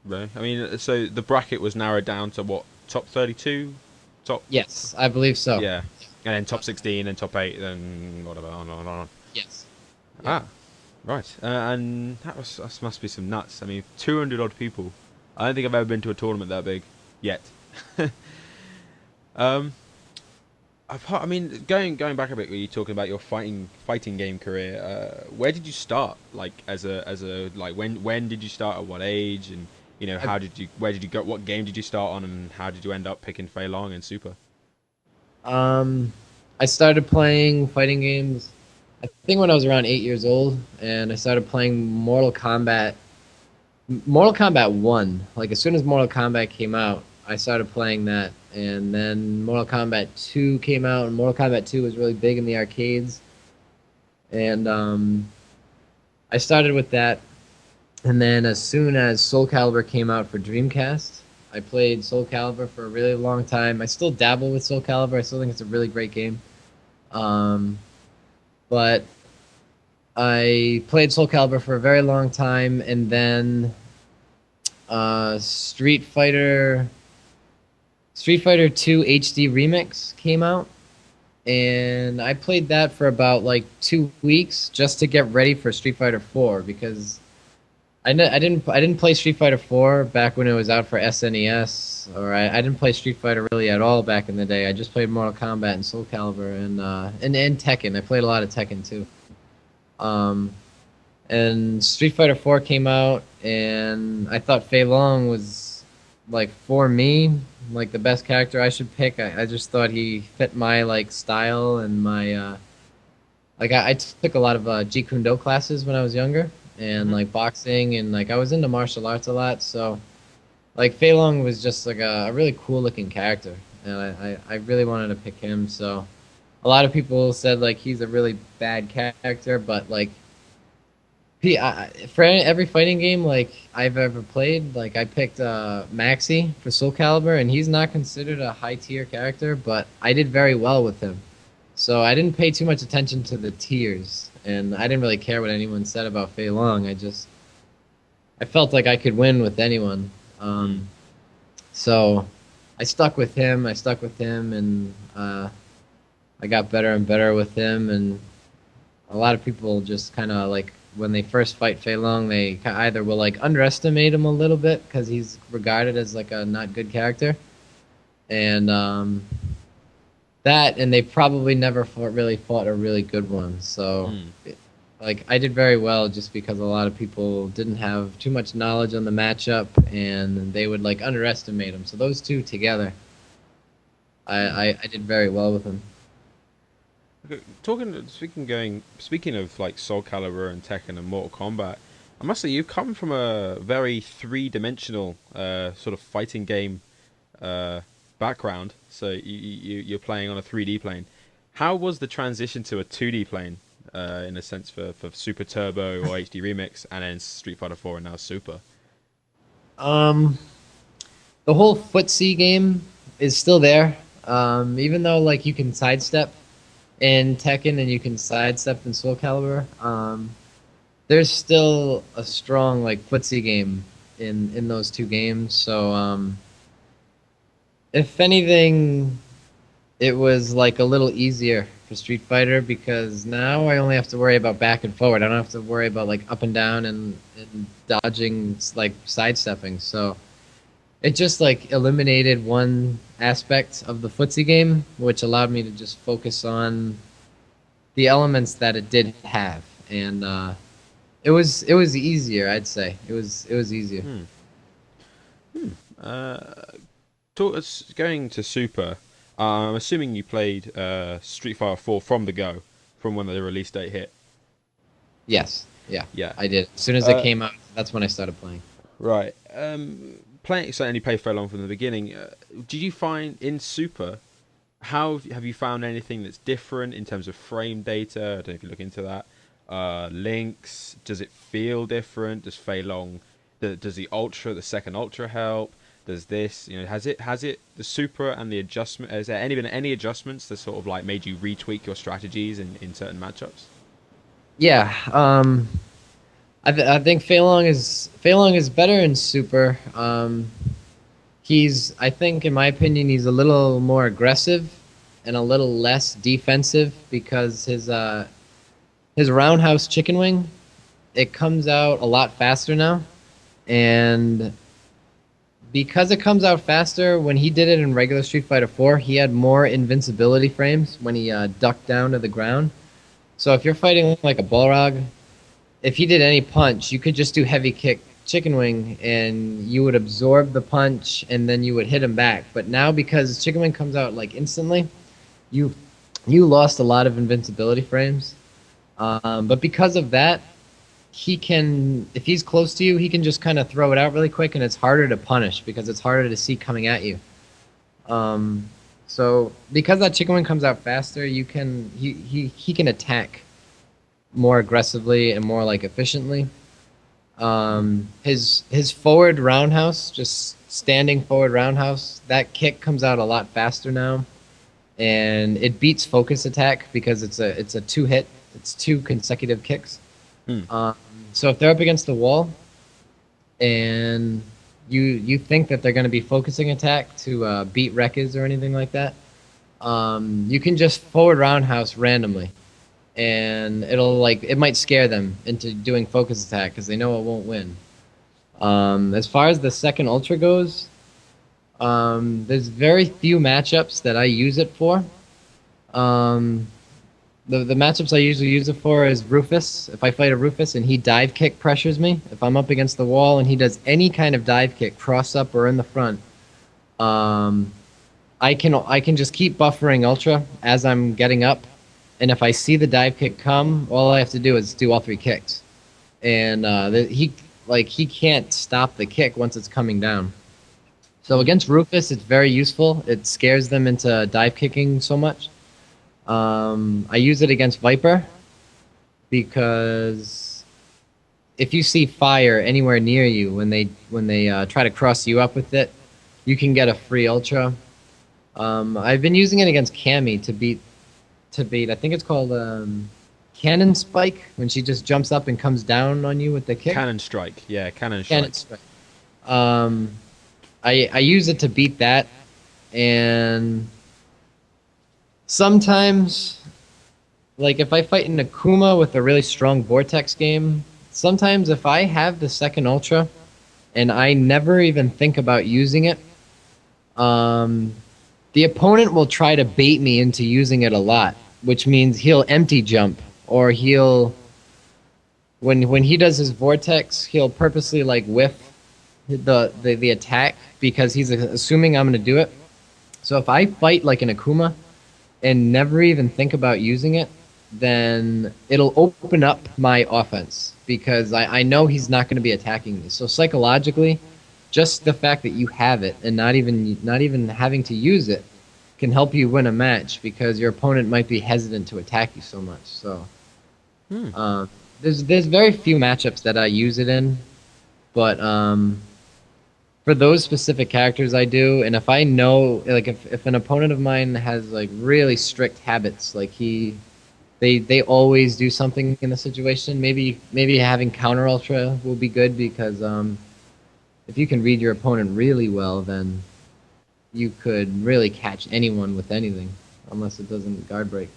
Really? I mean, so the bracket was narrowed down to what? Top 32? Top, Yes, I believe so. yeah. And then Uh, top 16 and top 8, then whatever, on and on and on. yes. Yep. Ah, right. And that must be some nuts. I mean, 200 odd people. I don't think I've ever been to a tournament that big yet. um, I mean, going back a bit, were you talking about your fighting game career? Where did you start? Like as a like when did you start? At what age? And I how did you where did you go? What game did you start on? And how did you end up picking Fei Long and Super? um I started playing fighting games I think when I was around 8 years old, and I started playing Mortal Kombat 1. Like as soon as Mortal Kombat came out, I started playing that, and then Mortal Kombat 2 came out, and Mortal Kombat 2 was really big in the arcades, and I started with that. And then as soon as Soul Calibur came out for Dreamcast, I played Soul Calibur for a really long time. I still dabble with Soul Calibur. I still think it's a really great game. Um, but I played Soul Calibur for a very long time, and then Street Fighter 2 HD Remix came out, and I played that for about like 2 weeks just to get ready for Street Fighter 4 because I didn't play Street Fighter 4 back when it was out for SNES, or I didn't play Street Fighter really at all back in the day. I just played Mortal Kombat and Soul Calibur and Tekken. I played a lot of Tekken too. Um, and Street Fighter 4 came out, and I thought Fei Long was like for me like the best character I should pick. I just thought he fit my like style and my like I took a lot of Jeet Kune Do classes when I was younger, and Hmm. like boxing, and like I was into martial arts a lot. So like Fei Long was just like a really cool looking character, and I really wanted to pick him. So a lot of people said like he's a really bad character, but like for every fighting game like I've ever played, like I picked Maxi for Soul Calibur, and he's not considered a high tier character, but I did very well with him. So I didn't pay too much attention to the tiers, and I didn't really care what anyone said about Fei Long. I felt like I could win with anyone. Hmm. So I stuck with him. And I got better and better with him. And a lot of people just kind of like when they first fight Fei Long, they either will like underestimate him a little bit because he's regarded as like a not good character, and that, and they probably never really fought a really good one. So, Hmm. like, I did very well just because a lot of people didn't have too much knowledge on the matchup, and they would like underestimate him. So those two together, Hmm. I did very well with them. Okay, speaking of like Soul Calibur and Tekken and Mortal Kombat, I must say you've come from a very three-dimensional sort of fighting game uh, background. So you're playing on a 3D plane. How was the transition to a 2D plane, in a sense for Super Turbo or HD Remix, and then Street Fighter 4 and now Super? Um, the whole footsie game is still there. Even though like you can sidestep in Tekken and you can sidestep in Soul Calibur, there's still a strong like footsie game in those two games. So if anything, it was like a little easier for Street Fighter because now I only have to worry about back and forward. I don't have to worry about like up and down and dodging, like sidestepping. So it just like eliminated one aspect of the footsie game, which allowed me to just focus on the elements that it did have, and it was easier. I'd say it was easier. Hmm. Hmm. Going to Super. I'm assuming you played Street Fighter 4 from the go, from when the release date hit. Yes, yeah, Yeah. I did. As soon as it Uh, came out, that's when I started playing. right. Playing certainly played for long from the beginning. Did you find in Super? How have you found anything that's different in terms of frame data? I don't know if you look into that. Links. Does it feel different? Does Fei Long? Does the second Ultra help? Does this? Has it the Super and the adjustment? Has there been any adjustments that sort of like made you retweak your strategies in certain matchups? Yeah, I think Fei Long is better in Super. He's I think in my opinion he's a little more aggressive and a little less defensive because his roundhouse chicken wing, it comes out a lot faster now, and because it comes out faster, when he did it in regular Street Fighter 4, he had more invincibility frames when he ducked down to the ground. So if you're fighting like a Balrog, if he did any punch, you could just do heavy kick chicken wing and you would absorb the punch and then you would hit him back. But now because chicken wing comes out like instantly, you you lost a lot of invincibility frames. But because of that, he can, if he's close to you, he can just kind of throw it out really quick, and it's harder to punish because it's harder to see coming at you. So because that chicken wing comes out faster, you can he can attack more aggressively and more like efficiently. His forward roundhouse, just standing forward roundhouse, that kick comes out a lot faster now, and it beats focus attack because it's a two hit, it's two consecutive kicks. Hmm. So if they're up against the wall and you think that they're going to be focusing attack to beat Rekkas or anything like that, you can just forward roundhouse randomly, and it might scare them into doing focus attack because they know it won't win. As far as the second ultra goes, there's very few matchups that I use it for. The matchups I usually use it for is Rufus. If I fight a Rufus and he dive kick pressures me, if I'm up against the wall and he does any kind of dive kick, cross up or in the front, I can just keep buffering Ultra as I'm getting up, and if I see the dive kick come, all I have to do is do all three kicks, and he can't stop the kick once it's coming down. So against Rufus, it's very useful. It scares them into dive kicking so much. I use it against Viper because if you see fire anywhere near you when they try to cross you up with it, you can get a free ultra. I've been using it against Cammy to beat. I think it's called Cannon Spike when she just jumps up and comes down on you with the kick. Cannon strike, yeah, cannon strike. Cannon Strike. I use it to beat that, and sometimes, like if I fight an Akuma with a really strong Vortex game, sometimes if I have the second Ultra and I never even think about using it, the opponent will try to bait me into using it a lot, which means he'll empty jump, or when he does his Vortex, he'll purposely like whiff the attack because he's assuming I'm going to do it. So if I fight like an Akuma and never even think about using it, then it'll open up my offense because I know he's not going to be attacking me. So psychologically, just the fact that you have it and not even having to use it can help you win a match because your opponent might be hesitant to attack you so much. So there's very few matchups that I use it in, but for those specific characters I do, and if I know, like if an opponent of mine has like really strict habits, like they always do something in the situation, maybe having counter ultra will be good because if you can read your opponent really well, then you could really catch anyone with anything, unless it doesn't guard break.